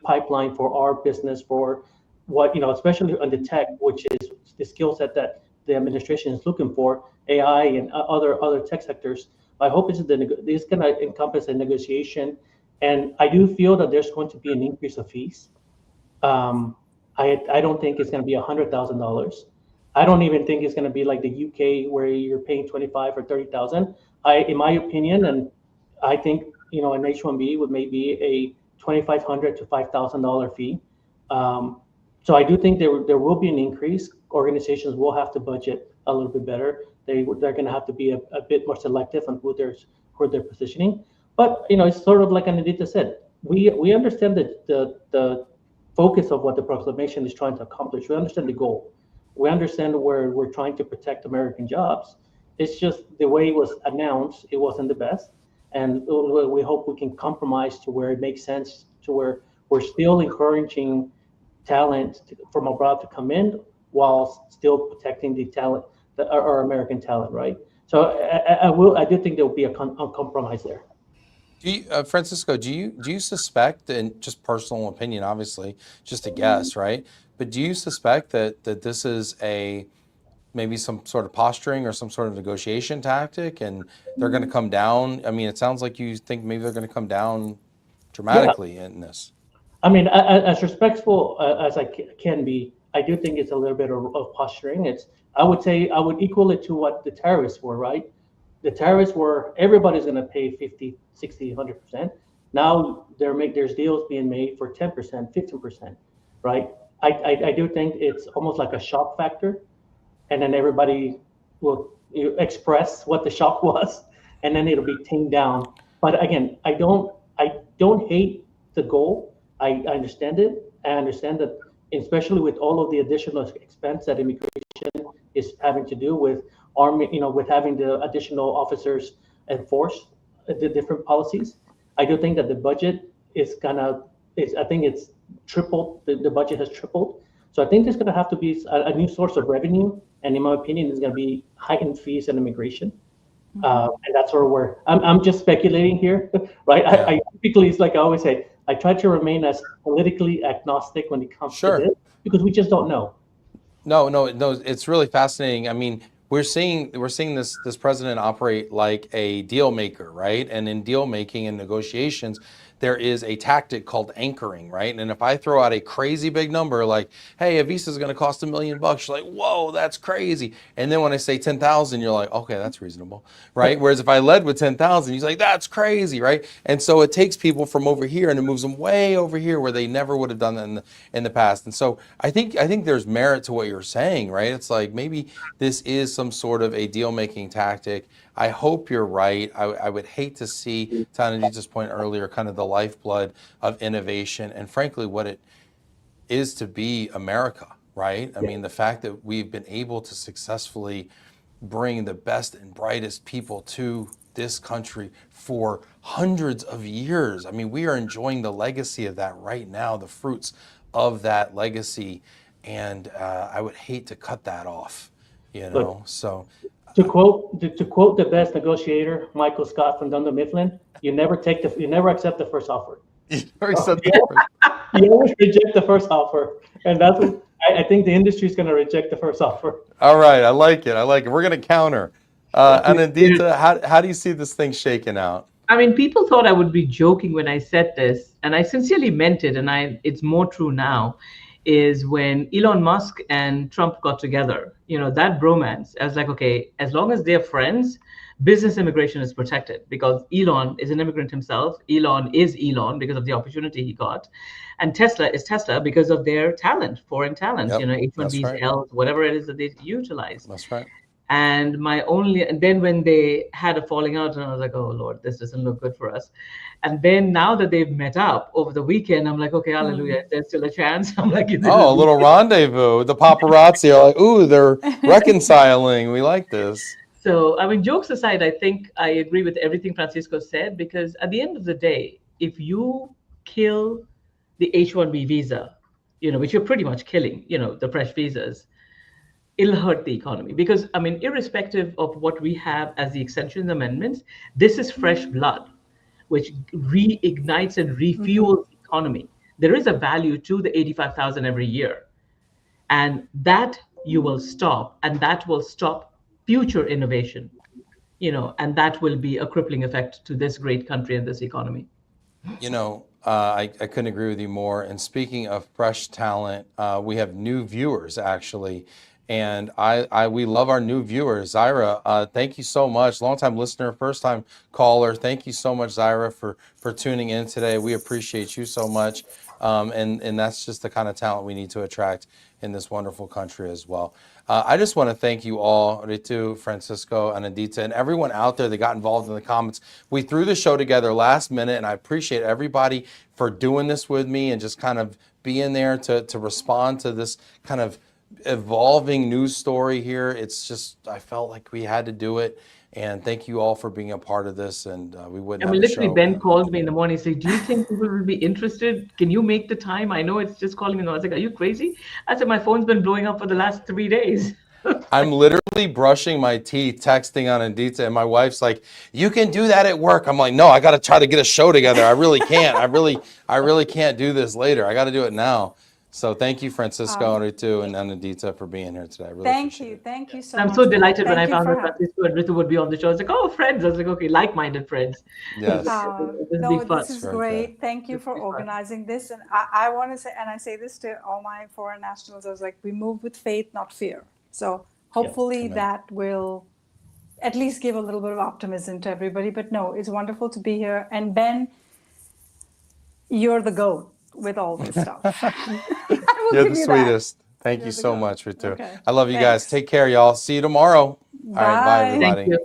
pipeline for our business, for what, especially on the tech, which is the skill set that the administration is looking for, AI and other tech sectors. My hope is that this is going to encompass a negotiation. And I do feel that there's going to be an increase of fees. I don't think it's going to be $100,000. I don't even think it's going to be like the UK where you're paying 25 or 30,000. In my opinion, and I think an H-1B would maybe a $2,500 to $5,000 fee. So I do think there will be an increase. Organizations will have to budget a little bit better. They're going to have to be a bit more selective on who they're positioning. But it's sort of like Anindita said. We understand the focus of what the proclamation is trying to accomplish. We understand the goal. We understand where we're trying to protect American jobs. It's just the way it was announced, it wasn't the best. And we hope we can compromise to where it makes sense, to where we're still encouraging talent from abroad to come in while still protecting the talent, our American talent, right? So I do think there will be a compromise there. Francisco, do you suspect, and just personal opinion, obviously, just a guess, right? But do you suspect that this is maybe some sort of posturing or some sort of negotiation tactic, and they're going to come down? I mean, it sounds like you think maybe they're going to come down dramatically in this. I mean, as respectful as I can be, I do think it's a little bit of posturing. I would say I would equal it to what the tariffs were, right? The tariffs were, everybody's going to pay 50, 60, 100%. Now there's deals being made for 10%, 15%, right? I do think it's almost like a shock factor, and then everybody will express what the shock was, and then it'll be tamed down. But again, I don't hate the goal. I understand it. I understand that, especially with all of the additional expense that immigration is having to do with army, with having the additional officers enforce the different policies. I do think that the budget I think it's tripled. The budget has tripled. So I think there's going to have to be a new source of revenue. And in my opinion, it's going to be heightened fees and immigration. And that's where I'm just speculating here, right? Yeah. I typically, it's like I always say, I try to remain as politically agnostic when it comes to this, because we just don't know. No, it's really fascinating. I mean, we're seeing this president operate like a deal maker, right? And in deal making and negotiations, there is a tactic called anchoring, right? And if I throw out a crazy big number like, hey, a visa is going to cost $1 million, you're like, whoa, that's crazy. And then when I say 10,000, you're like, okay, that's reasonable, right? Whereas if I led with 10,000, he's like, that's crazy, right? And so it takes people from over here and it moves them way over here where they never would have done that in the past. And so I think there's merit to what you're saying, right? It's like maybe this is some sort of a deal-making tactic. I hope you're right. I would hate to see, to Anindita's point earlier, kind of the lifeblood of innovation and frankly what it is to be America, right? I mean, the fact that we've been able to successfully bring the best and brightest people to this country for hundreds of years. I mean, we are enjoying the legacy of that right now, the fruits of that legacy. And I would hate to cut that off, so. To quote the best negotiator, Michael Scott from Dunder Mifflin, you never accept the first offer. You always reject the first offer, and that's what I think the industry is going to reject the first offer. All right, I like it. We're going to counter. Anindita, how do you see this thing shaking out? I mean, people thought I would be joking when I said this, and I sincerely meant it, and it's more true now. Is when Elon Musk and Trump got together, that bromance. I was like, okay, as long as they're friends, business immigration is protected because Elon is an immigrant himself. Elon is Elon because of the opportunity he got. And Tesla is Tesla because of their talent, foreign talent, H-1Bs, Ls, whatever it is that they utilize. That's right. And then when they had a falling out, and I was like, oh Lord, this doesn't look good for us. And then now that they've met up over the weekend, I'm like, okay, hallelujah, there's still a chance. I'm like, a little rendezvous. The paparazzi are like, ooh, they're reconciling. We like this. So, I mean, jokes aside, I think I agree with everything Francisco said, because at the end of the day, if you kill the H-1B visa, which you're pretty much killing, the fresh visas, it'll hurt the economy. Because, I mean, irrespective of what we have as the extension amendments, this is fresh blood, which reignites and refuels the economy. There is a value to the 85,000 every year. And that you will stop, and that will stop future innovation, and that will be a crippling effect to this great country and this economy. I couldn't agree with you more. And speaking of fresh talent, we have new viewers actually. And we love our new viewers. Zaira, thank you so much. Longtime listener, first time caller. Thank you so much, Zaira, for tuning in today. We appreciate you so much. And that's just the kind of talent we need to attract in this wonderful country as well. I just want to thank you all, Ritu, Francisco, Anindita, and everyone out there that got involved in the comments. We threw the show together last minute, and I appreciate everybody for doing this with me and just kind of being there to respond to this kind of evolving news story here. It's just, I felt like we had to do it. And thank you all for being a part of this. And we wouldn't have the literally, show. Ben called me in the morning and said, do you think people will be interested? Can you make the time? I know it's just calling me. I was like, are you crazy? I said, my phone's been blowing up for the last 3 days. I'm literally brushing my teeth, texting Anindita, and my wife's like, you can do that at work. I'm like, no, I got to try to get a show together. I really can't. I really can't do this later. I got to do it now. So thank you, Francisco, Ritu, and Anindita for being here today. I really Thank appreciate you. it. Thank you so I'm much. so delighted when I Thank you found for out having- Francisco and Ritu would be on the show. I was like, oh, friends. I was like, okay, like-minded friends. Yes. This will No, be fun. this is Very good. great. Thank you for organizing this. And I want to say, and I say this to all my foreign nationals, I was like, we move with faith, not fear. So hopefully Amen. that will at least give a little bit of optimism to everybody. But no, it's wonderful to be here. And Ben, you're the GOAT with all this stuff. I will You're give the you that. sweetest. Thank You're you the so goat. much, Ritu. Okay. I love you guys. Thanks. Take care, y'all. See you tomorrow. All right. Bye, Bye. everybody. Thank you.